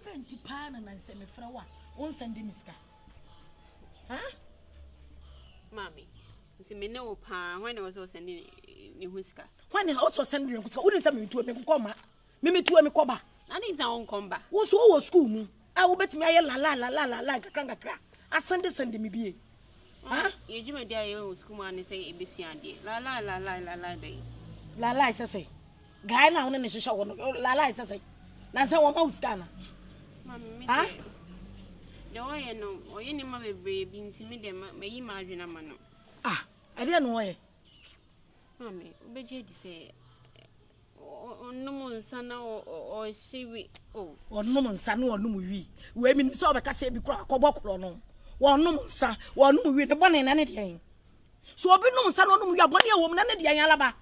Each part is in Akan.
benti pana na nse me fra wa won send miska ha Mommy nse me no pa when I was also sending ni huska when is also send me kuska wouldn't send me to me koma me to me koba na dey za won come ba wo so wo school mu a wo betimi aye la kakra asende me bie ha ye juma dia ye wo school man say e besia de la dey la say guy na won ne hihye wo no la say na say wo ma uska na Mommy me dey the way no oye ni ma bebe bi nti me dey me yi ma adwena ma no ade no oye Mommy obeje di say onum nsa na o hyewi onum nsa na onum wi we mi so obeka se bi kura akobokoro no onum nsa onum wi ne bone na ne de so obi num nsa na onum wi abone ewom na ne de yan alaba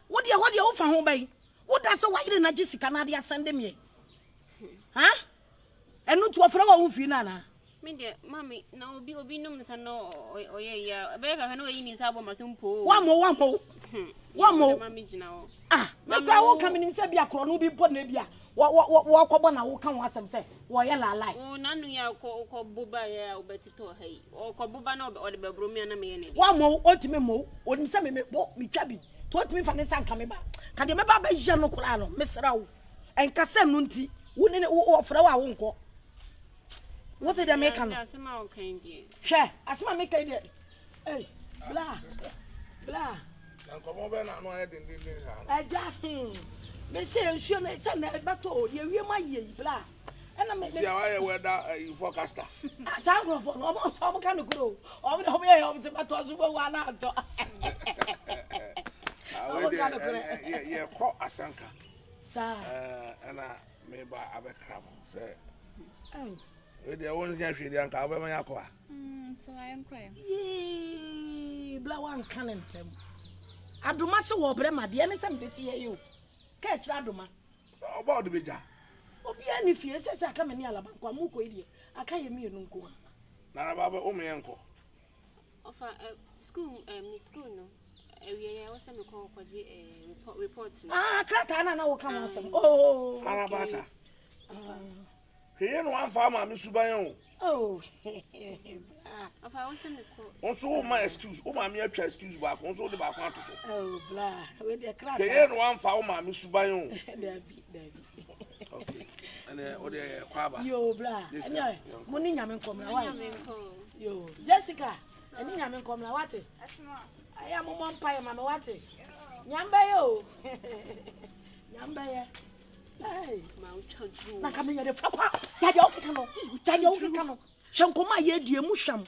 wo de wo fa ho bai wo da se wayire na jisika na de asende me ha enu to ofra wa wo fi na na me de Mommy na obi num nsa no oye ya be ka no yi ni sa bo masumpo wa mo Mommy jina wo me kwa wo kam nim se bia kro no bi po na bia wo kobo na wo kan wo asem se wo ye lalai nanu ya ko buba ya obetito hai ko buba na o de bebro mi na me ye ne wa mo otime mo onim se me bo mi twa bi to otime fa ne sanka me ba ka de me ba ba je no kura no mesra wo enka se no nti wo ne wo ofra wa wo nko what did I make am asema o kan die hwe asema make die bla Nkomo be na no aye din sa aja me se nsuo na se na bato ye wie ma ye bla ena me ya wa ye weather forecaster sangrofo no omo kan kuro omo ye omo se bato so bo wa na to ye ko asanka sa ana me ba abekra mo se we de won nya hwe de anka obema yakwa so ayenkwa bla wan kanentem adoma se wo brema de ne se mbeti ye yo ka kira adoma so oba de beja obi ani fie se aka meni alaba kwa mu ko ide aka ye mi enu nko na baba o me enko ofa school no we ya wose me ko kwaje report krata na wo kan wasem arabata no anfa ma me suban o ofa wose me ko onso o ma excuse o ma me atwa excuse ba ko onso de ba ko atoto bla we de krata no anfa o ma me suban David okay ene o de kwaba yo bla anya mo ni nyame nkomra wa yo Jessica eni nyame nkomra wate asma aya mo mo mpa ma me wate nyamba yo nyamba ye ai ma uchoju na kamenya de papa tade okeka no hwenkoma ye die mu hwam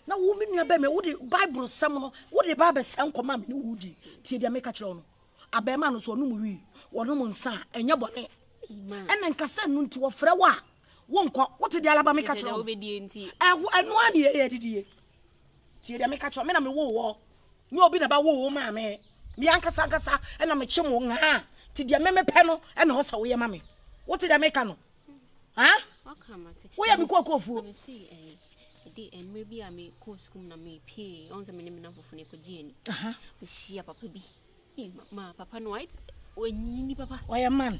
na wo me nua ba me wo de bible sam no wo de ba be sam koma me ne wudi tie de meka kire no abema no so no mu wi wono mu nsa enye bone ene nkasa nu nti wo frɛ wa wo nkɔ wo te de alaba meka kire no obedie nti enu ani ye didie tie de meka kire me na me wo ni obi na ba wo ma me mi ankasa ena me kyem wo nga ti de me pɛ no ena ho sa wo ye ma me wo te de meka no ha wakamate wo ya me kokofu me see de en maybe am ko school na me pie on se me na fofo ne ko gieni me shia papa bi ma papa no white onyini papa oya man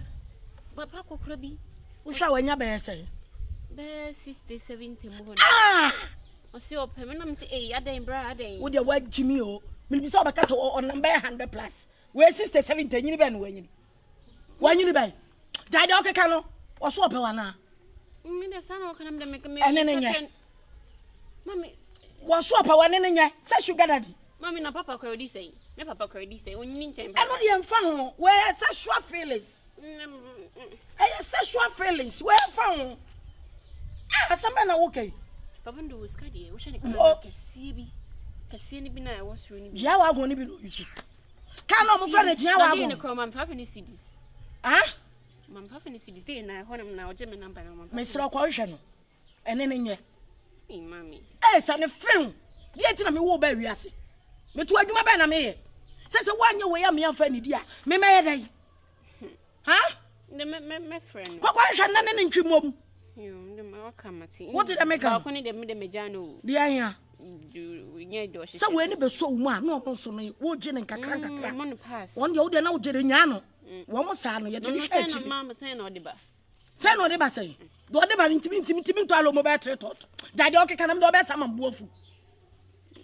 papa kokora bi wo hwa wanya be say be 60 70 mo ho o se o pe me na me se adan bra adan wo de wa jimi o me bi so ba ka se o number 100 plus we 60 70 nyini be no wanyini be dai de okeka no o so pe wana me de sana o kana me make me mami wo so pe wana ne nya say sugar daddy mami na papa ko odi say me papa ko odi say onyini nchem e no de emfa ho we sexual feelings sexual feelings we emfa ho asamba na okay papa ndo wuska de wo hwene kana kasie ni bi na wo suru ni bi jia wa go ni bi no yusu ka no mo fa na jia wa go ni ko mam papa ni cds mam papa ni cds de na honam na oje me number na mam me sira kwa hwe no ene ne nye mami sa ne film de enti na me wo ba wiase me to adwuma ba na me ye se wanye we ya me amfa ni dia me me ye dai me friend kwa hwe na ne ntwimom yo de me wakamati what did I make am ko ni de me jano de anya nye do shi se we ni be so mu a no so no wo je ne nkakra mon pass won de wo de na wo je de nya no wo mo sa no ye de hwe na mama say na odiba Say no de ba say. Do de ba ntimi to alo mo be tre tot. Dade o keka na me do be sa mambuafu.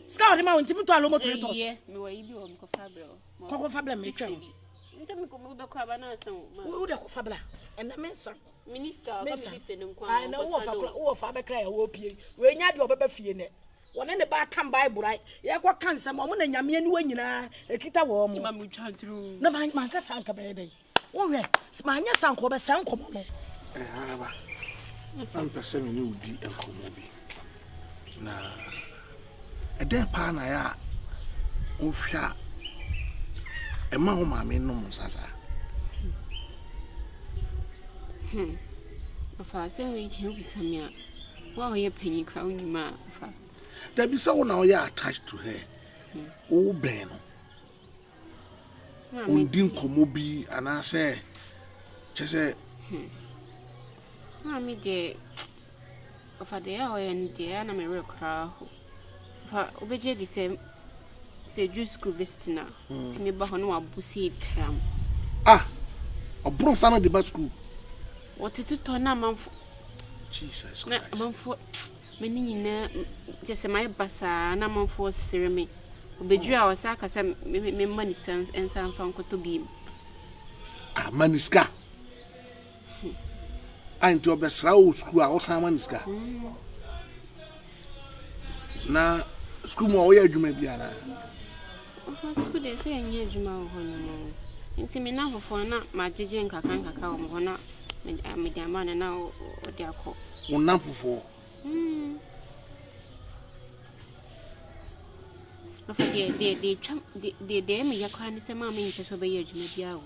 Ska o de ma ntimi to alo mo tre tot. Yeah, me wa ibi o mko fabra. Koko fabla me twa. Nse me ko mo be kwa ba na san o. Wo de ko fabla. Ena me nsa. Minister o ka me lift ne nkwa. Ai na wo fa be kra ya wo pie. We nya de obeba fie ne. Wone ne ba kan Bible right. Ye kwa kan sam mo na nyame ani wa nyina ekita wo mo. Ma mu twa through. Na man ka san ka be dey. Wo we, ma nya san ko be san ko mo. Araba. Am pese me ni udi enkomo bi. Na ede pa na ya wo hwa e ma ho ma me no mo sasa. Afa se we je obi samia. Wa o ye panyi kra onyima afa. There be someone now you attached to her. Oh, Ben. Undin Komobi, and I say, just say, Mammy, dear, of a day and dear, and I'm a real crowd. For obey the same, say, Jews school visitor. See me bahon or bussy tram. Ah, a bronze son of the bus school. What is it on a month? Jesus, a month for many, just my bassa, and a month for ceremony. Obedru our saka some money stands and some funko to beam. Ah, Maniska. I into a best row school, or some Maniska. Now, school more where you may be. School they say, and yet you know, it's me now for not my judge and Kakanka cow, or not, Madame, and now what they are called. One number for. They me yakwan se ma me nche so be adwuma bia o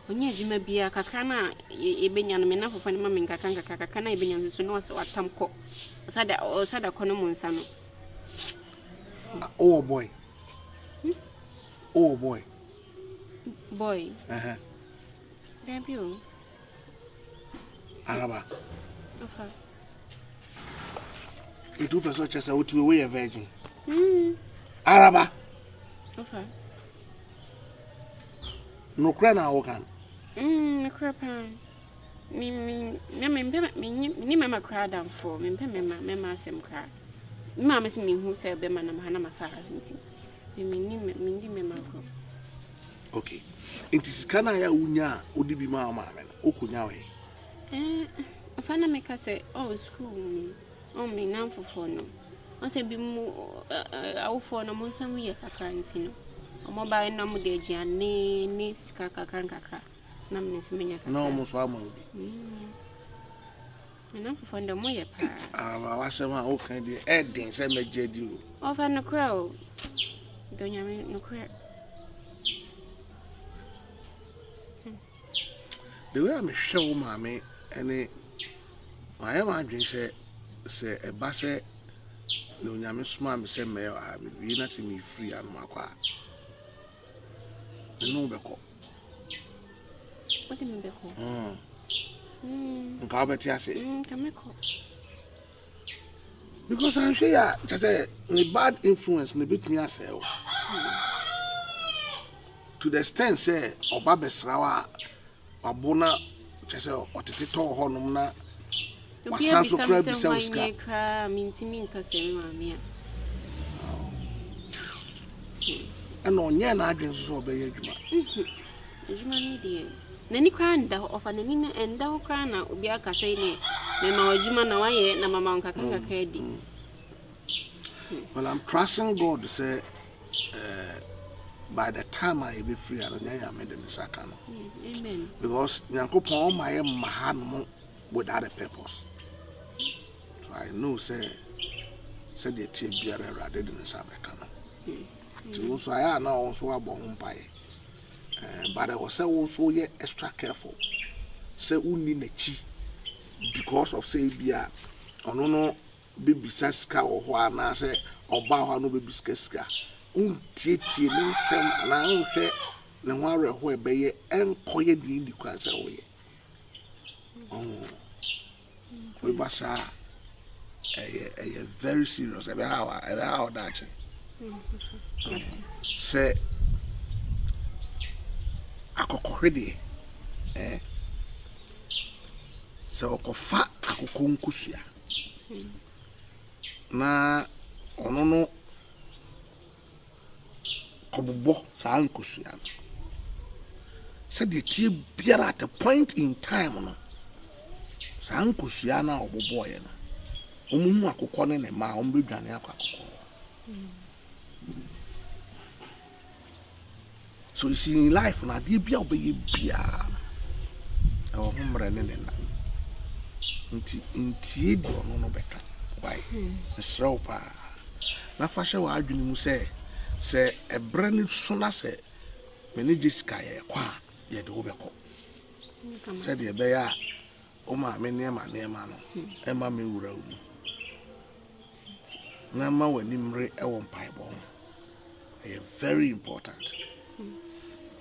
onye adwuma bia kakra na ebenya no me na fofo ne ma me nkaka kakra na ebenya so no so atam ko sada kono mu nsa no Oh boy. Oh boy. Boy. Thank you. Araba. Ofa. Itu person chese otu we a virgin. Araba. Ofa. No kra na wo kan. Me kra pa. Me mama kra down for me mama asem kra. Me mama se me hu se be ma na ma fa asinti. Me mama kra. Okay. It is kana ya unya odi bi ma ma me. Okunya we. Afana me ka say school. Me nan fofo no. On se bi mu awofo no mo nsam ye kakra nti no. Omo ba no mo de aduane ni sika kakra na me nso menya kakra. No mo so ama obi. Me nan fofo ndo mo ye pa. Wa se ma o kan de edin se meje di o. Ofa no kra o. Donya me no kra. The way I'm show mommy and I am adwin say e ba se no nyame sma me se me we na se me free an makwa no be ko What do you mean be ko nka obeti ase can me ko because I'm sure ya just say the bad influence me bit me ase to the extent say oba besrawa abona just say otete to ho nom na wasan so kra bi sa uska kra mintimi nka se me mama and onye na adwen so obeye adwuma adwuma ni de nani kra nda ofa nani na enda kra na obi aka sai ne me ma adwuma na waye na mama nka kan ka di. Well, I'm trusting God to say by the time I be free I don't made the sakano. Amen. Because Yankopon my mahan without a purpose. So I know say the tea beer rather than the Sabacano. So I now also a bon pie. But I was also yet extra careful. Say only the chi because of say beer or no baby saska or what say or bow no baby skaska. Tie ne nsem na nhwe ne ho areho ebeye enkoye di ndi kwasa oye we basa very serious ebe how that say akokohwede sɛ ɔkɔfa akokɔ nkosua na ɔno no kɔbobɔ saa nkosua no sɛdeɛ tie biara at a point in time no saa nkosua no a ɔbobɔɔyɛ no ɔmuhu akokɔ ne ne ma ɔmbɛdwane akɔ akokɔ so you see in life na adeɛ bia wobɛyɛ biara ɛwɔ ho mmerɛ ne ne na nti ntie deɛ ɔno no bɛka why mesrɛ wo paa na fa hyɛ w'adwene mu sɛ ɛberɛ ne so na sɛ mene Jessica yɛkɔ a yɛde wo bɛkɔ sɛdeɛ ɛbɛyɛ a wo maame nneɛma no ɛma me wura wo mu na ma w'animere ɛwɔ mpaebɔ ho ɛyɛ very important.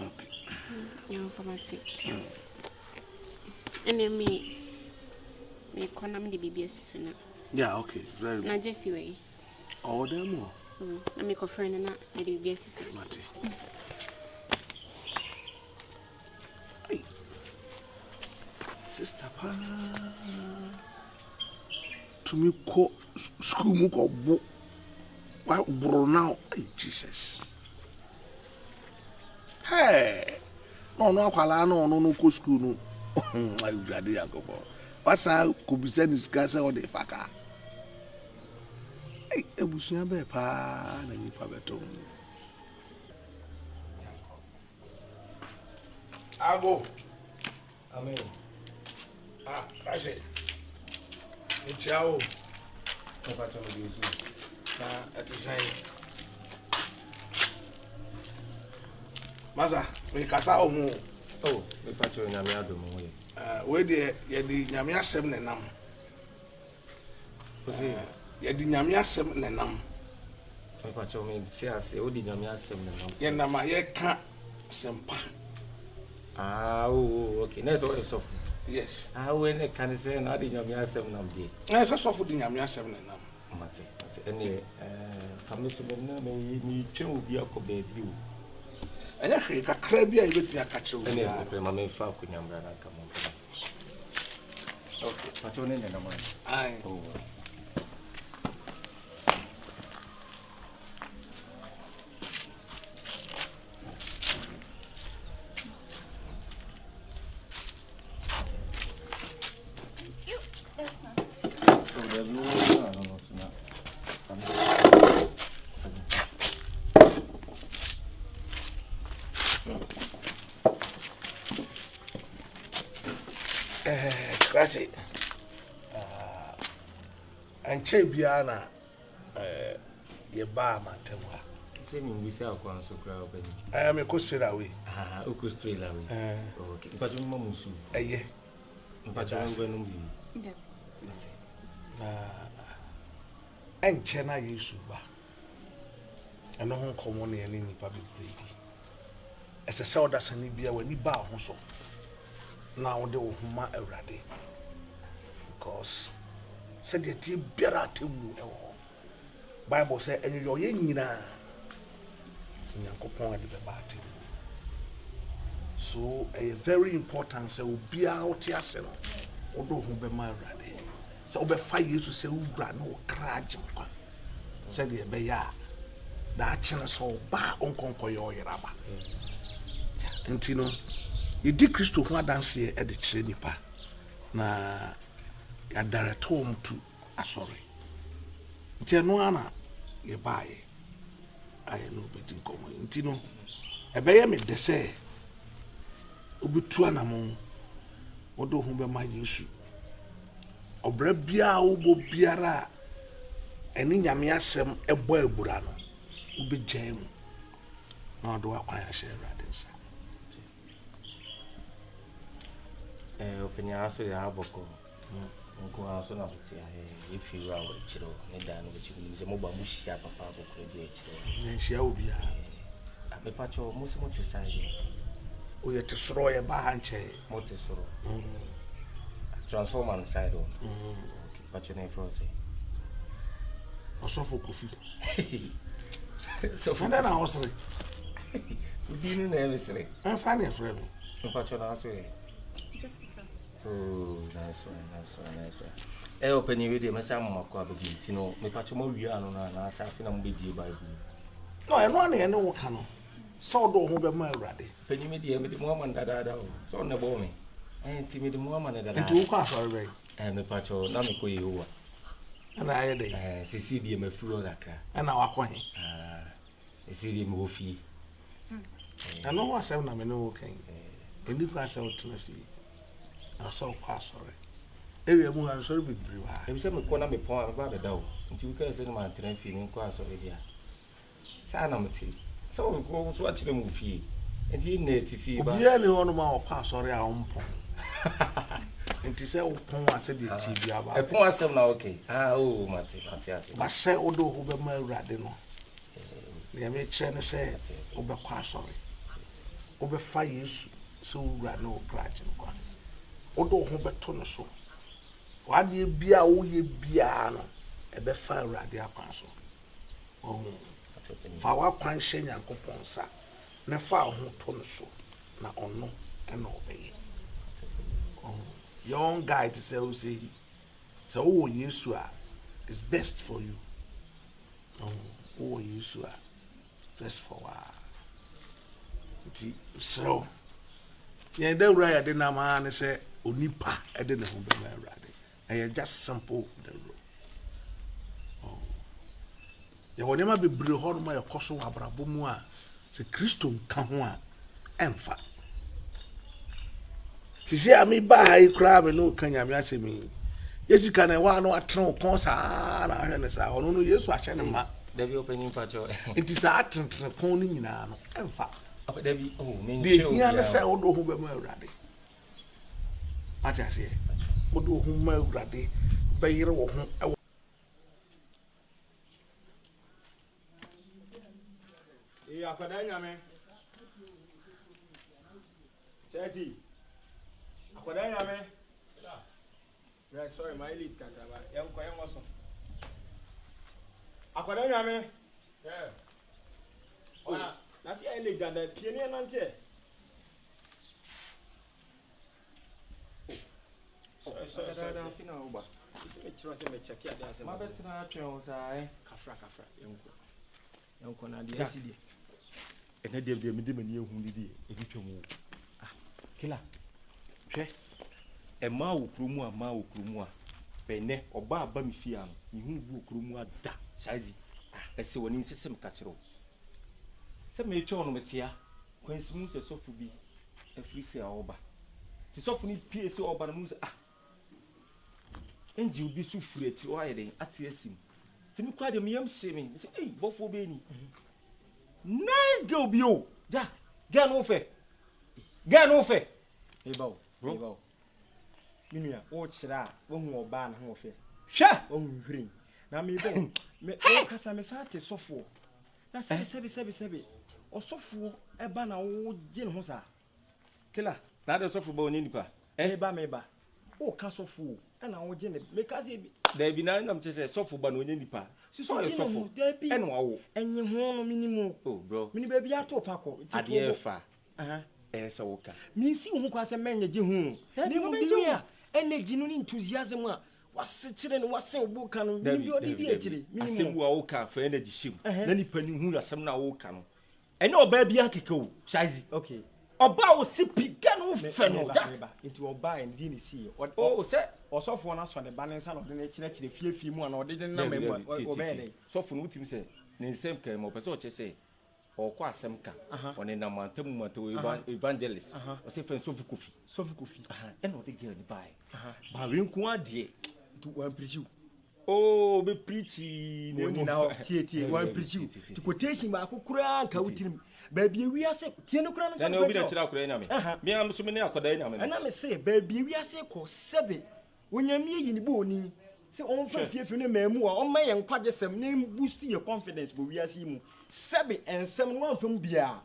Okay. And me economy the BBS soon. Yeah, okay. Very Na Jesse way. Oh, them more. I make a friend and the BBS. Mate. Sister Pa. To me ko school mu ko bo. Why bro now? Hey, Jesus. Hey. No akwala no ko school no. I grade yakobo. Wasa ko bi se discuss all the faka. Hey, ebusua be pa na nipa beto. Ago. Amen. Raje. Ciao. Papa chama de Jesus. Na atisai. Maza, me kasa omo. Oh, me pacho nyame adom ho ye. We de ye di nyame asem ne nam. Osi, Ye di nyame asem ne nam. me pacho me ti ase, o di nyame asem na nam. Ye nam a ye ka sempa. Ah, oh, okay. Na so so. Yes. Ah, we ne kan say na di nyame asem nam de. Na se sofo di nyame asem ne nam. Mate. Ene kamiso me na me twen obi akoba bi o. Anya hwe kakra bi a yebetumi aka kyerewo. Ene pe ma me fa akunyambra na kamo. Okay. Pacho ne na man. Ai. Oh. Scratchy. And Chabia na ye bar mantemwa. Say me we say akwan so kra obani. I am a coast straight away. Ah, o ko straight away. Okay. Pacho mo musu. Aye. Pacho ngo no bi. And Chena Yesu ba. And no one common any public lady. As a soda sanibia when you bow so. Now they will huma already. Because said the tea better to Bible say and you're yina Yankopon at the battle. So a very important say will be out here seno. Although who be my ready. So over 5 years to say who ran no craj. Said the beya that chance so ba uncle raba. And you know yedi Kristo ho adanse e de kire nipa na ya direct home to asori nti no ana ye baaye aye no bedi nkomo nti no ebeye me de se obitu anamon odo ho be ma Yesu obra bia wo biara eni nyame asem ebo ebura no obegyan mu na do akwan ya share radinsa Openya aso ya aboko. Nko aso na buti if you are chiro ne dan we chiro nze mo ba mu hia papa aboko de chiro. Ne hia obi a. Me pacho mo se mo te side. O ye te soro ye ba ha nche. Mo te soro. Transform on side on. Okay, pacho na ifro say. Osofo kofi. So for na hosre. Udi nu na emesre. Ansa na efre me. Me pacho na aso ye. Oh, nice one. Open your video, my son, my crab, you know, me patch more real and I say, I am baby Bible. No, I know canoe. So do who be my ready. Penny me dear, with the woman that I do. So on the bone. And timid woman that And 2 cars already. And the patch of Namiko you. And I had it. Cecilia, my fool, And now I coin. Cecilia Mofi. I know what's seven. I'm no king. And you pass out to me. I saw pass already. Area more and sorry be brew. If some corner me point about the door until we can send my train feeling class already. Sanamity. So we go watch the movie. And you native fever. Yeah, the one of my pass already on pong. And to say, oh, pong, I said the TV about. I point some now, okay. Oh, Matthias. But say, although who be my radino. They may change say, over pass already. Over 5 years, so ran no grudge. Although who be ton so. Why do you be a wee piano? A be fire radio castle. Oh, for what quite shame and coupon, sir. Ne far who ton so. Now on no and obey. Oh, young guy to say, who say, so yes, you are. It's best for you. Oh, yes, you are. Best for what? So, yeah, they write at the Naman and say, Unipa, I didn't know be my radio. I just sample the road. Oh, you will never be brew hard my coso abrabumwa. Say Christum Kahua, Empha. She say, I may buy a crab and no canyamati me. Yes, you can. I want no atron concert. I don't know. Yes, watch any man. There be opening patch. It is a atron pony in an Empha. There be, oh, me, you say, oh, who be my radio. What I say. Odo huma urade bayire wo ho akwadaa nyame Chetty akwadaa nyame yeah sorry my elite kakraba yem waso akwadaa nyame yeah ona na si elite ganda pie ne nante sorry fina uba isi me chiro se me check ya dey ma betra atwen sai kafra yanko na dey asidi ene dey be me dey mani ehun didi e bi twem kila hwe e ma wo kromu a bene oba aba me fia no me hu bu kromu ada shazi ese woni nsesem ka kiro se me twa no metia kwansimu se sofu bi afri se awoba ti sofu ni pie se oba no mu se enji obi su fure ti o ayede ati asim ti mi kwa de me yam hye me say eh bofo be ni nice girl bi o ja girl no fe hey bawo bro minua o kira wo hu oba na ho fe hwa o hu hwirin na me bo me o kasa me sa te sofo na sebi o sofo e ba na wo je ne ho sa kila na de sofo ba oni nipa me ba o ka sofo na wo je ne me ka se bi da bi na nam che se sofo ba na oni nipa si so e sofo e no awo enye ho no minimu oh bro mini ba bi ato pako ade fa esa woka mi si wo kwa se menye je hu ni mo bi a energy no ni enthusiasm a wase kire no wase obuka no mi bi odi di akire minimu asem wo woka fa energy shim na nipa ni hu asem na woka no ene oba bi akeka o shaizi okay oba wo sipi ga no fe no ja into oba ndi ni si o se osofo na so ne ba ne nsa no de ne kire fiefie mu na ode na memba oba ne sofo no utim se ne nsem kan mo pese o che se okwa asem ka one na mantam manto evangelist o se fen sofu kofi ene o de girl ni bai ba we nku ade to one preach you oh be preachy ne ni na tie one preach you to quotation ba akukura nka wutirim ba bia wi ase tie no kura no na obi na kira akura nyame me am so me ne akoda nyame na me se ba bia wi ase ko sebe onyame yi ni bo oni se on fa fiefie no mamu a on ma ye nkwagesem ne boost your confidence bo wi ase mu sebe ensem no amfam bia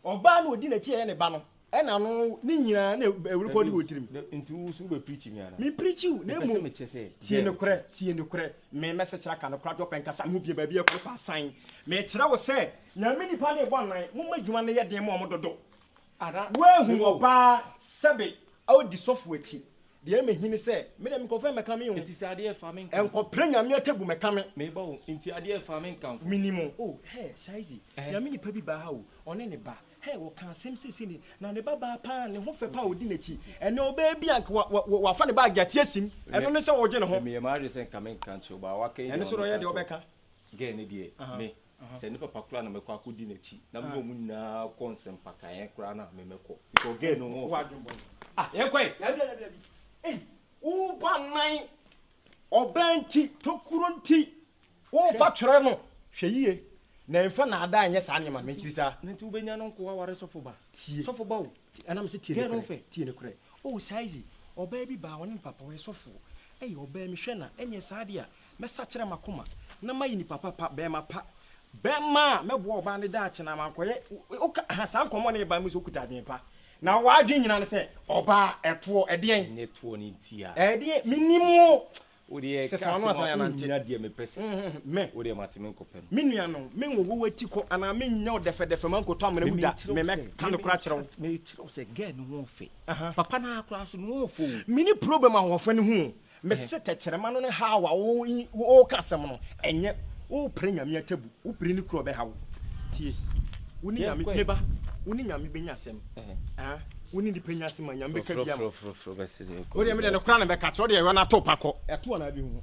oba na odi na chi ye ne ba no e na no ni nyina na ewuriko di wotirim nti wo so be preaching yana me preach you na mu me chese tie no kure me message ra ka no kra drop en kasa mu bia ba bia ko pa sign me kira wo se nyame nipa na e bo nan mo madwuma na ye den mo dodo ara wa hu oba sebe o di software chi de me hini say me dem confirm me kame It is ade farming. enko prenya me tebu me kame Me ba wo inti ade farming kan. minimum oh hey shaizi ya me nipa bi ba ha o one ne ba hey wo kan sem sisi ni na ne baba pa ne ho fe pa odi n'echi ene oba bi ank wa fa ne ba atia sim eno ne se wo je ne ho Me ma say kamen kan cho ba wa kai. ene so ro ye de obeka Ge ne die me. Se ne papa kura na me kwa akodi n'echi. Na me mu na konsem pakaye kura na me meko. Ko ge no ho. Ah, ye kwai. Eh, wo ba nan obanti tokuronti wo fa twere no hweyie na mfa na ada anya sa anyema me kiri sa Nti ubenya no nko wa ware sofo ba. tie Sofo ba wo. ana me se tie Get ne on fe. tie ne kure oh saizi oba bi ba woni papa we sofo eh oba mi hwe na enye sa de a me sa kire makoma na mayi ni papa pa be ma pa be ma me bo oba ne da ache na mankoye o ka sa nkomo ne ba mi so kuta den pa na wadwe nyina ne se oba eto edien Ne tuo ni ntia. edien minimo Odi se sa no asa ya nante na de me pese. me Odi ma teme nkopem. minua no me wo wati ko ana me nya defe me nkoto amana mu da me kan kora kire Me kire se ge no ho fe. Papa na akora so no fo. mini problem ahofo ne hu me se tekyerema no ne hawa wo kasem no enye wo prenya me atabu wo pri ni kuro be hawo tie woni nyame meba woni nyame benya asem woni di penya asem nyame be ka bia Fro be se. wo de me de no kura na be ka tro de we na to pakọ eto na bi hu